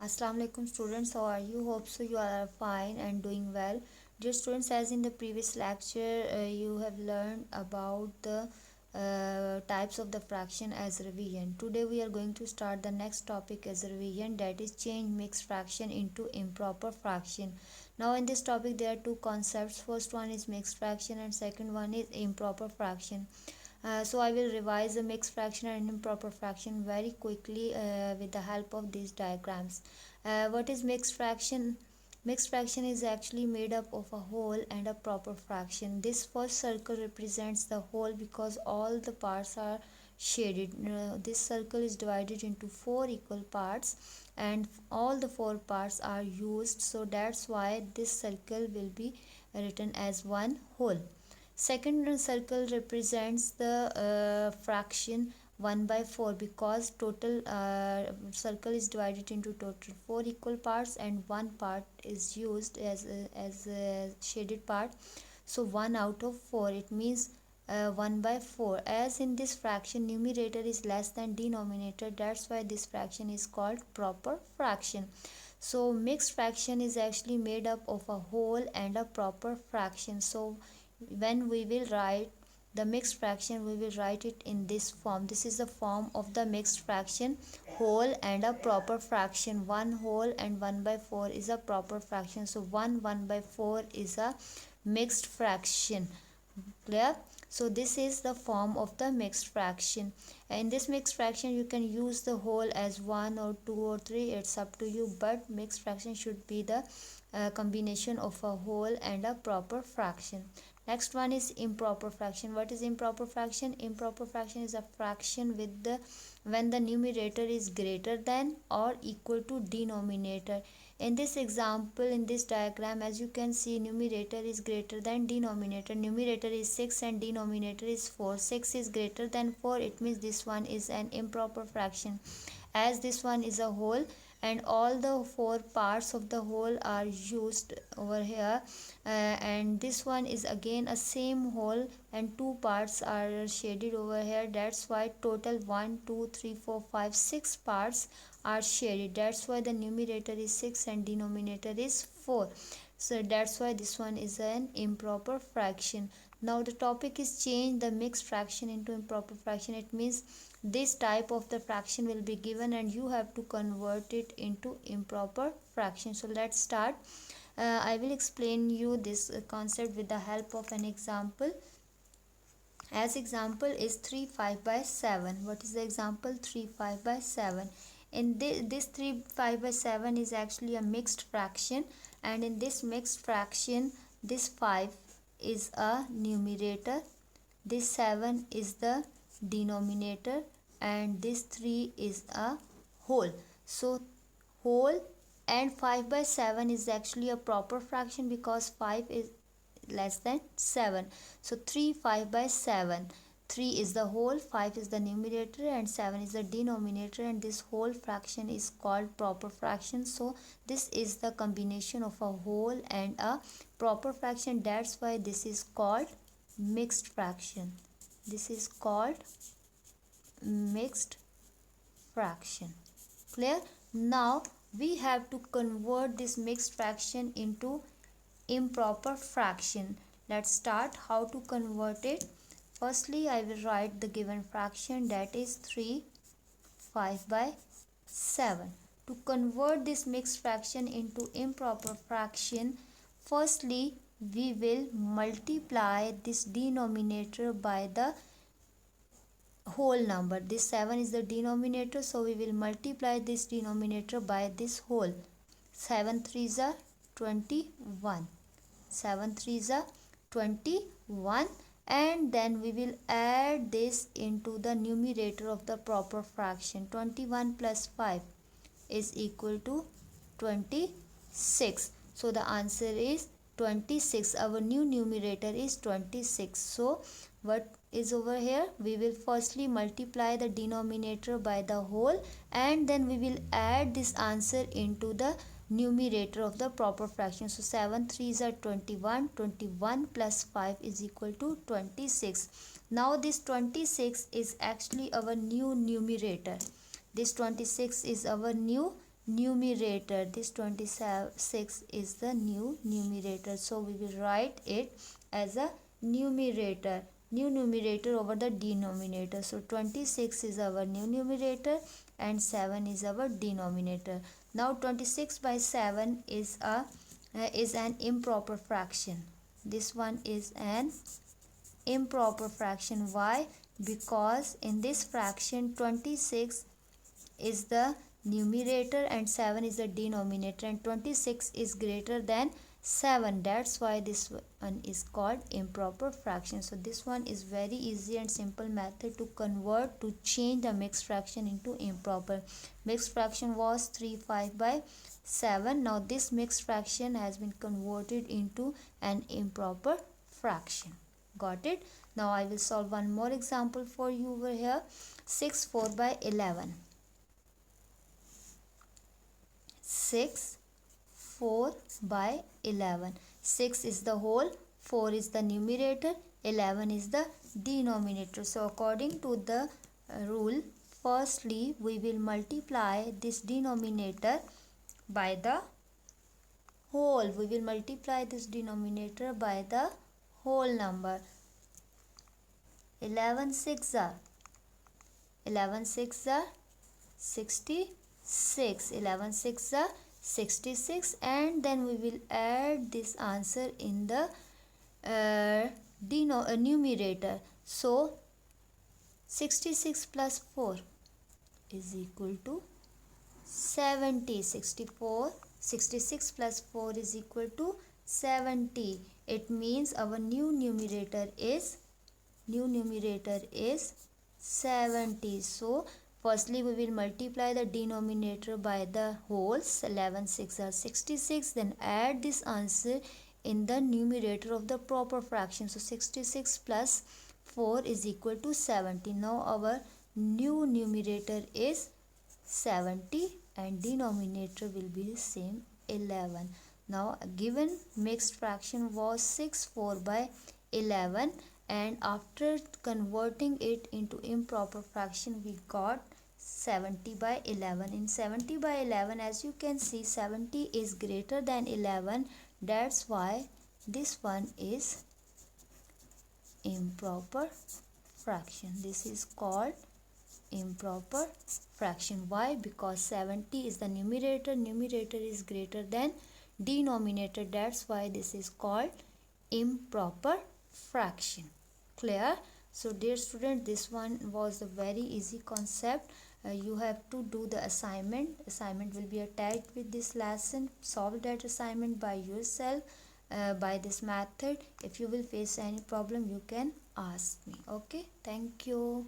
Assalamu alaikum students, how are you? Hope so you are fine and doing well. Dear students, as in the previous lecture you have learned about the types of the fraction as revision. Today we are going to start the next topic as revision, that is change mixed fraction into improper fraction. Now in this topic there are two concepts. First one is mixed fraction and second one is improper fraction. So I will revise the mixed fraction and improper fraction very quickly with the help of these diagrams. What is mixed fraction? Mixed fraction is actually made up of a whole and a proper fraction. This first circle represents the whole because all the parts are shaded. This circle is divided into four equal parts and all the four parts are used, so that's why this circle will be written as one whole. Second circle represents the fraction 1 by 4 because total circle is divided into total 4 equal parts and one part is used as a shaded part. So 1 out of 4, it means 1 by 4. As in this fraction numerator is less than denominator, that's why this fraction is called proper fraction. So mixed fraction is actually made up of a whole and a proper fraction. So when we will write the mixed fraction, we will write it in this form. This is the form of the mixed fraction: whole and a proper fraction. 1 whole and 1 by 4 is a proper fraction, so 1 by 4 is a mixed fraction. Clear? So this is the form of the mixed fraction. In this mixed fraction you can use the whole as 1 or 2 or 3, it's up to you, but mixed fraction should be the combination of a whole and a proper fraction. Next one is improper fraction. What is improper fraction? Improper fraction is a fraction with the when the numerator is greater than or equal to denominator. In this example, in this diagram, as you can see, numerator is greater than denominator. Numerator is 6 and denominator is 4. 6 is greater than 4, it means this one is an improper fraction. As this one is a whole and all the four parts of the whole are used over here, and this one is again a same whole and two parts are shaded over here. That's why total 1 2 3 4 5 6 parts are shaded. That's why the numerator is 6 and denominator is 4. So that's why this one is an improper fraction. Now the topic is change the mixed fraction into improper fraction. It means this type of the fraction will be given and you have to convert it into improper fraction. So let's start. I will explain you this concept with the help of an example. As example is 3 5 by 7. What is the example? 3 5 by 7. In this 3 5 by 7 is actually a mixed fraction, and in this mixed fraction this 5 is a numerator, this 7 is the denominator, and this 3 is a whole. So whole and 5 by 7 is actually a proper fraction because 5 is less than 7. So 3 5 by 7, 3 is the whole, 5 is the numerator and 7 is the denominator, and this whole fraction is called proper fraction. So this is the combination of a whole and a proper fraction. That's why this is called mixed fraction. This is called mixed fraction. Clear? Now we have to convert this mixed fraction into improper fraction. Let's start how to convert it. Firstly, I will write the given fraction, that is 3 5 by 7. To convert this mixed fraction into improper fraction, firstly we will multiply this denominator by the whole number. This 7 is the denominator, so we will multiply this denominator by this whole. 7 3s are 21. 7 3s are 21, and then we will add this into the numerator of the proper fraction. 21 plus 5 is equal to 26. So the answer is 26. Our new numerator is 26. So what is over here? We will firstly multiply the denominator by the whole, and then we will add this answer into the numerator of the proper fraction. So 7 3s are 21. 21 plus 5 is equal to 26. Now this 26 is actually our new numerator. This 26 is our new numerator. This 26 is the new numerator, so we will write it as a numerator, new numerator over the denominator. So 26 is our new numerator and 7 is our denominator. Now 26 by 7 is an improper fraction. This one is an improper fraction. Why? Because in this fraction 26 is the numerator and 7 is the denominator, and 26 is greater than 7. That's why this one is called improper fraction. So this one is very easy and simple method to convert, to change the mixed fraction into improper. Mixed fraction was 3 5 by 7. Now this mixed fraction has been converted into an improper fraction. Got it? Now I will solve one more example for you over here. 6 4 by 11. 6 4 by 11. 6 is the whole, 4 is the numerator, 11 is the denominator. So according to the rule, firstly we will multiply this denominator by the whole. We will multiply this denominator by the whole number. 11 6 are 66. 11 6 are 66, and then we will add this answer in the numerator. So 66 plus 4 is equal to 70. 66 plus 4 is equal to 70. It means our new numerator is 70. So firstly we will multiply the denominator by the wholes. 11 6 are 66. Then add this answer in the numerator of the proper fraction. So 66 plus 4 is equal to 70. Now our new numerator is 70 and denominator will be the same, 11. Now given mixed fraction was 6 4 by 11, and after converting it into improper fraction we got 70 by 11. In 70 by 11, as you can see, 70 is greater than 11. That's why this one is improper fraction. This is called improper fraction. Why? Because 70 is the numerator is greater than denominator. That's why this is called improper fraction. Clear? So dear student, this one was a very easy concept. You have to do the assignment will be attached with this lesson. Solve that assignment by yourself by this method. If you will face any problem, you can ask me. Okay, thank you.